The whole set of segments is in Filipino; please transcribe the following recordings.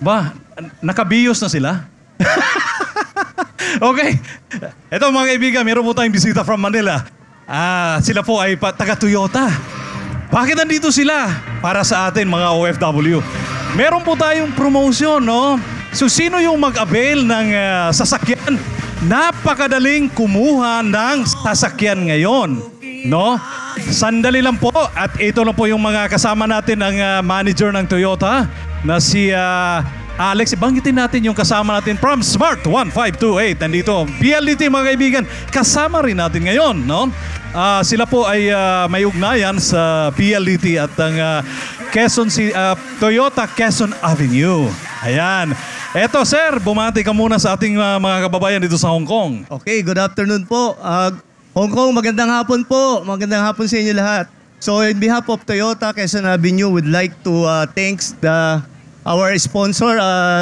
Ba, nakabiyos na sila? Okay. Ito mga kaibigan, meron po tayong bisita from Manila. Sila po ay taga-Toyota. Bakit nandito sila? Para sa atin mga OFW. Meron po tayong promotion, no? So sino yung mag-avail ng sasakyan? Napakadaling kumuha ng sasakyan ngayon, no? Sandali lang po at ito lang po yung mga kasama natin ang manager ng Toyota na si Alex. Banggitin natin yung kasama natin from Smart 1528. Nandito, PLDT mga kaibigan, kasama rin natin ngayon, no? Sila po ay may ugnayan sa PLDT at ang Toyota Quezon Avenue. Ayan. Eto sir, bumati ka muna sa ating mga kababayan dito sa Hong Kong. Okay, good afternoon po. Hong Kong, magandang hapon po. Magandang hapon sa inyo lahat. So, in behalf of Toyota Quezon Avenue, would like to thanks our sponsor,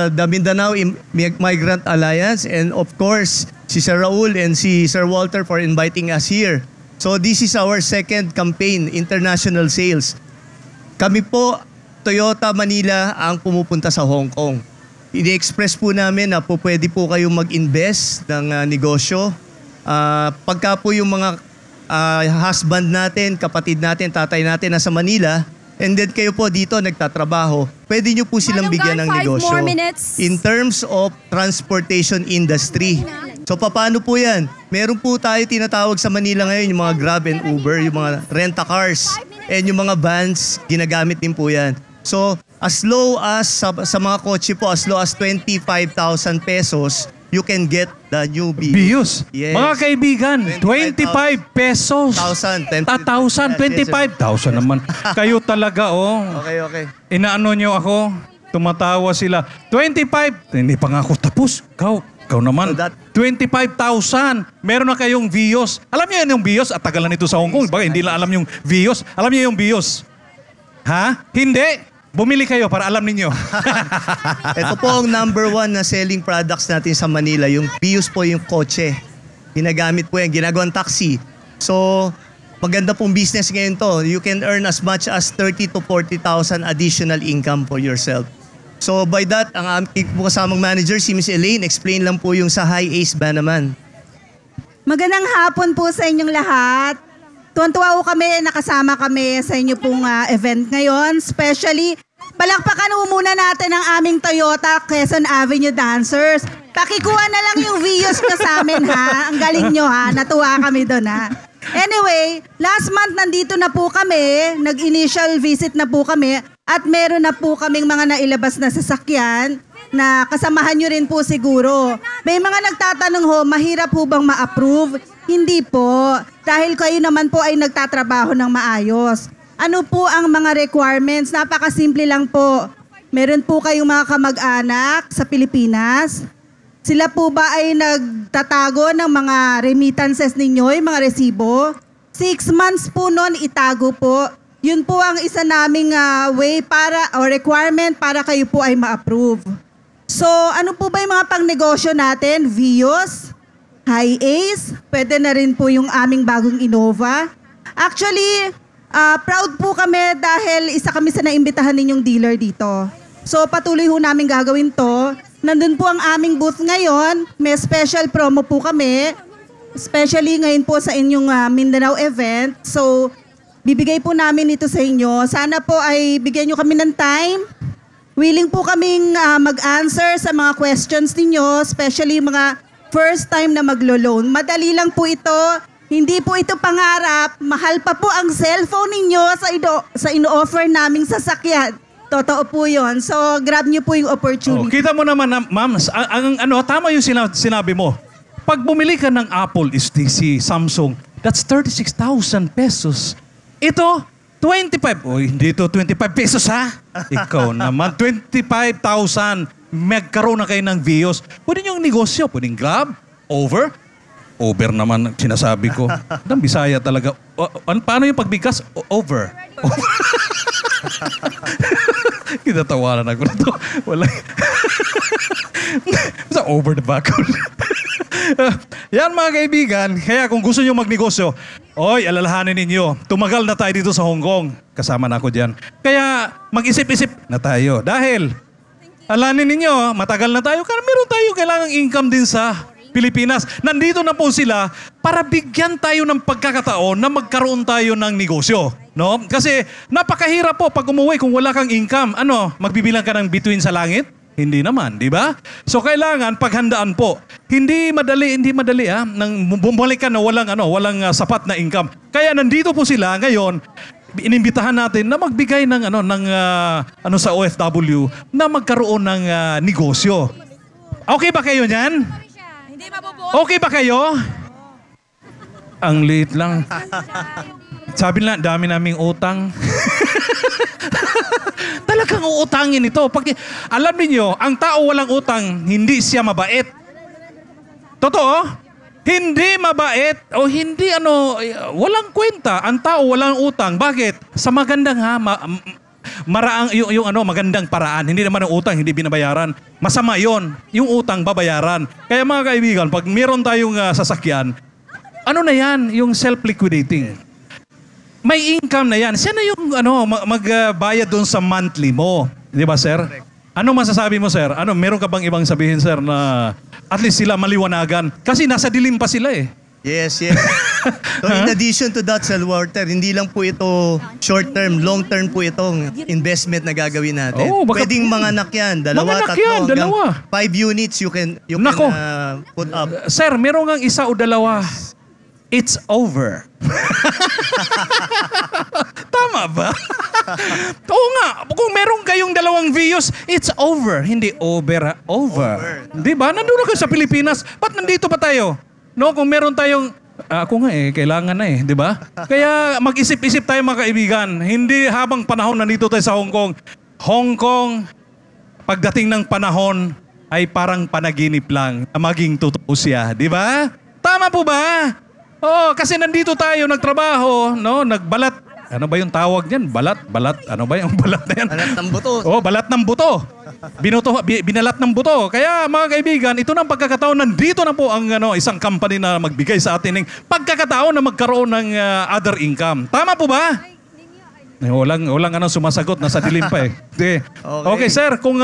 the Mindanao Migrant Alliance, and of course, si Sir Raul and si Sir Walter for inviting us here. So, this is our second campaign, international sales. Kami po, Toyota Manila, ang pumupunta sa Hong Kong. I-express po namin na po pwede po kayong mag-invest ng negosyo. Pagka po yung mga husband natin, kapatid natin, tatay natin nasa Manila, and then kayo po dito nagtatrabaho, pwede nyo po silang bigyan ng negosyo. In terms of transportation industry. So paano po yan? Meron po tayo tinatawag sa Manila ngayon, yung mga Grab and Uber, yung mga rent-a-cars, and yung mga vans, ginagamit din po yan. So as low as, sa mga kotse po, as low as 25,000 pesos, you can get the new Vios. Yes. Mga kaibigan, 25 pesos. 1,000. 25,000 naman. Kayo talaga, oh. Okay. Inaano nyo ako? Tumatawa sila. 25. Hindi pa nga ako tapos. Ikaw naman. 25,000. Meron na kayong Vios. Alam niyo yan yung Vios? At tagalan nito sa Hong Kong. Baka hindi lang alam yung Vios. Alam niyo yung Vios? Ha? Hindi. Bumili kayo para alam ninyo. Ito po ang number 1 na selling products natin sa Manila. Yung Vios po yung kotse. Ginagamit po yan. Ginagawang taxi. So, maganda pong business ngayon to. You can earn as much as 30 to 40,000 additional income for yourself. So, by that, ang aming po kasamang manager, si Miss Elaine, explain lang po yung sa High Ace ba naman. Magandang hapon po sa inyong lahat. Tuwan-tuwa ko kami, nakasama kami sa inyo pong event ngayon. Especially, palakpakan muna natin ang aming Toyota Quezon Avenue Dancers. Pakikuha na lang yung Vios nyo sa amin ha. Ang galing nyo ha. Natuwa kami doon ha. Anyway, last month nandito na po kami. Nag-initial visit na po kami. At meron na po kaming mga nailabas na sasakyan na kasamahan nyo rin po siguro. May mga nagtatanong ho, mahirap po bang ma-approve? Hindi po. Dahil kayo naman po ay nagtatrabaho ng maayos. Ano po ang mga requirements? Napakasimple lang po. Meron po kayong mga kamag-anak sa Pilipinas. Sila po ba ay nagtatago ng mga remittances ninyo, yung mga resibo? 6 months po noon itago po. Yun po ang isa naming way para, or requirement para kayo po ay ma-approve. So, ano po ba yung mga pangnegosyo natin? Vios? High Ace, pwede na rin po yung aming bagong Innova. Actually, proud po kami dahil isa kami sa naimbitahan ninyong dealer dito. So patuloy ho namin gagawin to. Nandun po ang aming booth ngayon. May special promo po kami. Especially ngayon po sa inyong Mindanao event. So bibigay po namin ito sa inyo. Sana po ay bigyan nyo kami ng time. Willing po kaming mag-answer sa mga questions ninyo, especially mga first time na maglo-loan. Madali lang po ito. Hindi po ito pangarap. Mahal pa po ang cellphone ninyo sa ino-offer naming sasakyan. Totoo po yun. So, grab nyo po yung opportunity. Kita mo naman, ma'am, tama yung sinabi mo. Pag bumili ka ng Apple, si Samsung, that's 36,000 pesos. Ito, 25. Hindi ito 25 pesos ha? Ikaw naman, 25,000. Magkaroon na kayo ng Vios. Pwede nyo yung negosyo. Pwedeng Grab, Over naman sinasabi ko. Ang Bisaya talaga. Paano yung pagbigkas? Over. Kinatawanan ako na ito. Wala. Over the back. Yan mga kaibigan. Kaya kung gusto nyo magnegosyo, alalahanin ninyo. Tumagal na tayo dito sa Hong Kong. Kasama na ako dyan. Kaya mag-isip-isip na tayo. Dahil Alanin ninyo, matagal na tayo, kaya meron tayo kailangang income din sa Pilipinas. Nandito na po sila para bigyan tayo ng pagkakataon na magkaroon tayo ng negosyo. No? Kasi napakahirap po pag umuwi kung wala kang income. Ano, magbibilang ka ng bituin sa langit? Hindi naman, di ba? So kailangan paghandaan po. Hindi madali nang bumalik ka na walang sapat na income. Kaya nandito po sila ngayon. Inimbitahan natin na magbigay ng sa OFW na magkaroon ng negosyo. Okay ba kayo niyan? Hindi mabubuo. Okay ba kayo? Ang liit lang. Sabi nila, dami naming utang. Talagang uutangin ito. Alam niyo, ang tao walang utang, hindi siya mabait. Totoo? Hindi mabait o hindi walang kwenta. Ang tao walang utang. Bakit? Sa magandang maraang yung magandang paraan. Hindi naman ang utang, hindi binabayaran. Masama 'yon. Yung utang babayaran. Kaya mga kaibigan, pag meron tayong sasakyan, ano na 'yan? Yung self-liquidating. May income na 'yan. Siya na yung magbayad doon sa monthly mo. 'Di ba, sir? Ano masasabi mo, sir? Meron ka bang ibang sabihin, sir, na at least sila maliwanagan? Kasi nasa dilim pa sila eh. Yes. So in addition to that, Sir Walter, hindi lang po ito short-term, long-term po itong investment na gagawin natin. Pwedeng manganak yan. Manganak yan, dalawa. 5 units you can put up. Sir, meron ngang isa o dalawa. It's over. Tama ba? Oo nga. Kung meron kayong 2 views, it's over. Hindi over. Di ba? Nandun na kayo sa Pilipinas. Ba't nandito pa tayo? No, kung meron tayong... ako nga kailangan na di ba? Kaya mag-isip-isip tayo mga kaibigan. Hindi habang panahon nandito tayo sa Hong Kong. Hong Kong, pagdating ng panahon, ay parang panaginip lang na maging totoo siya. Di ba? Tama po ba? Oo, kasi nandito tayo, nagtrabaho, no? Nagbalat. Ano ba yung tawag niyan? Balat? Ano ba yung balat na yan? Balat ng buto. Oh, balat ng buto. Binalat ng buto. Kaya mga kaibigan, ito na ang pagkakataon. Nandito na po ang isang company na magbigay sa atin ng pagkakataon na magkaroon ng other income. Tama po ba? Walang sumasagot. Nasa dilim pa eh. Okay, sir. Kung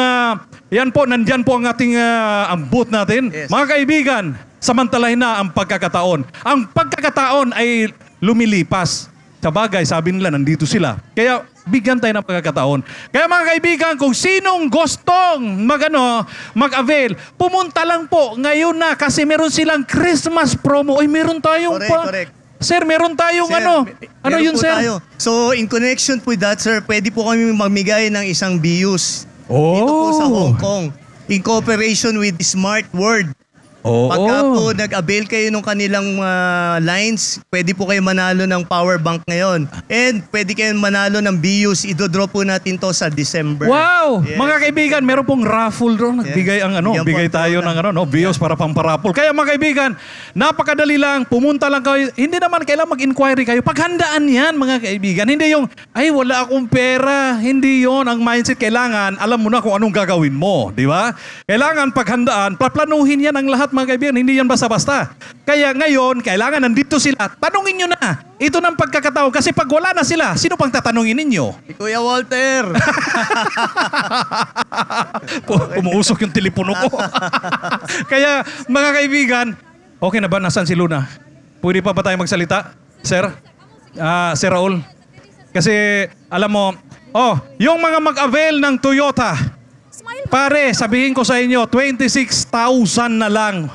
yan po, nandyan po ang ating ang booth natin. Yes. Mga kaibigan, samantalahin na ang pagkakataon. Ang pagkakataon ay lumilipas. Sabagay, sabi nila, nandito sila. Kaya bigyan tayo ng pagkakataon. Kaya mga kaibigan, kung sinong gustong mag-avail, pumunta lang po ngayon na kasi meron silang Christmas promo. Ay, meron tayong Correct. Sir, meron tayong meron yun, po sir? tayo. So, in connection with that, sir, pwede po kami mamigay ng isang BUs. Oh. Dito po sa Hong Kong. In cooperation with Smart World. Oo. Pagka po nag-avail kayo ng kanilang lines, pwede po kayo manalo ng power bank ngayon. And pwede kayo manalo ng BUs. Idodraw po natin to sa December. Wow! Yes. Mga kaibigan, meron pong raffle doon. Nagbigay bigay tayo ng BIOS para pamparaffle. Kaya mga kaibigan, napakadali lang. Pumunta lang kayo. Hindi naman kailangan mag-inquiry kayo. Paghandaan yan, mga kaibigan. Hindi yung, ay wala akong pera. Hindi yon ang mindset. Kailangan, alam mo na kung anong gagawin mo. Di ba? Kailangan paghandaan. Paplanuhin yan ang lahat, mga kaibigan. Hindi yan basta-basta. Kaya ngayon, kailangan nandito sila. Tanungin nyo na. Ito ng pagkakataon. Kasi pag wala na sila, sino pang tatanungin ninyo? Si Kuya Walter. Umuusok yung telepono ko. Kaya, mga kaibigan, okay na ba? Nasaan si Luna? Pwede pa ba tayo magsalita? Sir? Sir Raul? Kasi, alam mo, yung mga mag-avail ng Toyota, pare, sabihin ko sa inyo, 26,000 na lang.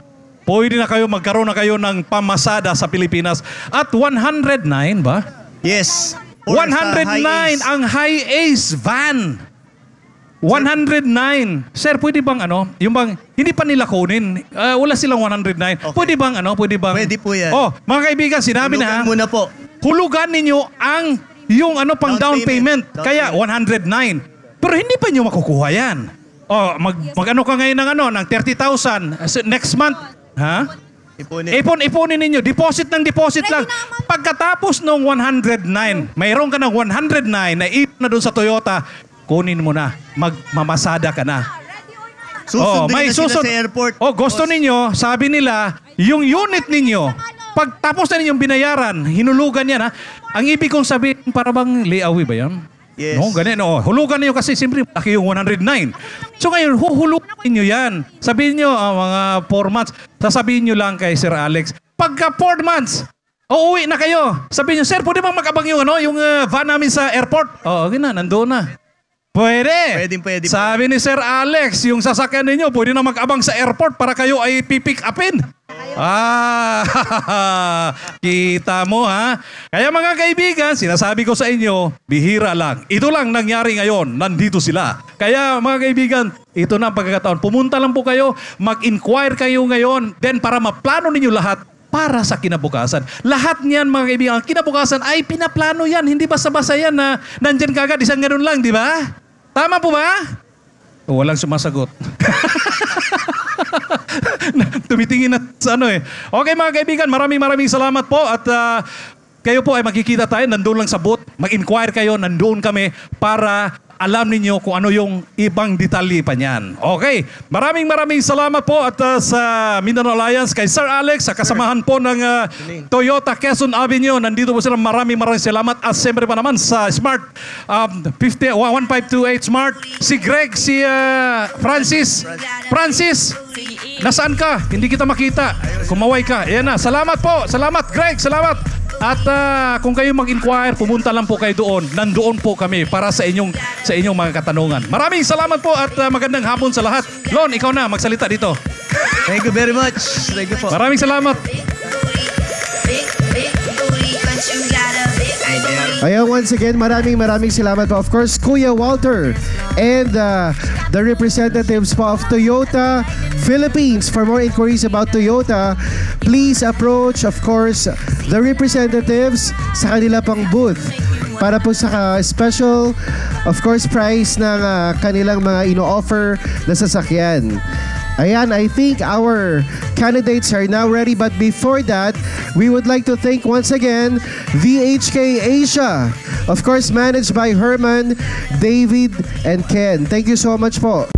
Pwede na kayo, magkaroon na kayo ng pamasada sa Pilipinas. At 109 ba? Yes. 109 ang high ace van. 109. Sir, pwede bang yung bang, hindi pa nila kunin. Wala silang 109. Okay. Pwede bang Pwede po yan. Mga kaibigan, sinabi na Hulugan muna po. hulugan ninyo ang yung pang down payment. Kaya 109. Pero hindi pa nyo makukuha yan. Mag-ano ka ngayon ng 30,000 next month. Ha? Ipunin ninyo. Deposit ng deposit lang. Pagkatapos ng 109, mayroon ka ng 109 na ipon na doon sa Toyota, kunin mo na. Magmamasada ka na. Susundin na sila sa airport. Gusto ninyo, sabi nila, yung unit ninyo, pagtapos na ninyong binayaran, hinulugan yan ha. Ang ibig kong sabihin, para bang layawi ba yan? Yes. No, ganyan. Oh. Hulugan niyo kasi siyempre laki yung 109. So ngayon, huhulugan niyo yan. Sabihin niyo, mga 4 months, sasabihin niyo lang kay Sir Alex, pagka 4 months, uuwi na kayo. Sabihin niyo, sir, pwede bang mag-abang yung, yung van namin sa airport? Oo, okay na, nandoon na. Pwede. Pwede. Sabi ni Sir Alex, yung sasakyan ninyo, pwede na mag-abang sa airport para kayo ay pipick upin. Kita mo ha. Kaya mga kaibigan, sinasabi ko sa inyo, bihira lang. Ito lang nangyari ngayon, nandito sila. Kaya mga kaibigan, ito na ang pagkakataon. Pumunta lang po kayo, mag-inquire kayo ngayon, then para maplano ninyo lahat para sa kinabukasan. Lahat niyan mga kaibigan, ang kinabukasan ay pinaplano yan. Hindi basta-basta yan na nandyan kagad, isang ganun lang, di ba? Tama po ba? Walang sumasagot. Tumitingin na sa ano eh. Okay mga kaibigan, maraming salamat po at kayo po ay magkikita tayo, nandoon lang sa booth. Mag-inquire kayo, nandoon kami para alam ninyo kung ano yung ibang detalye pa niyan. Okay, maraming salamat po at sa Mindanao Alliance kay Sir Alex, sa kasamahan po ng Toyota Quezon Avenue. Nandito po sila, maraming salamat at siyempre pa naman sa Smart 1528 Smart, si Greg, si Francis, nasaan ka? Hindi kita makita. Kumaway ka. Ayan na. Salamat po. Salamat Greg. Salamat. At kung kayo mag-inquire, pumunta lang po kayo doon. Nandoon po kami para sa inyong mga katanungan. Maraming salamat po at magandang hapon sa lahat. Lon, ikaw na magsalita dito. Thank you very much. Thank you po. Maraming salamat. Ayan, once again, maraming salamat po. Of course, Kuya Walter and the representatives po of Toyota Philippines. For more inquiries about Toyota, please approach, of course, the representatives sa kanila pang booth para po sa special, of course, price ng kanilang mga ino-offer na sasakyan. Ayan, I think our candidates are now ready. But before that, we would like to thank once again VHK Asia. Of course, managed by Herman, David, and Ken. Thank you so much po.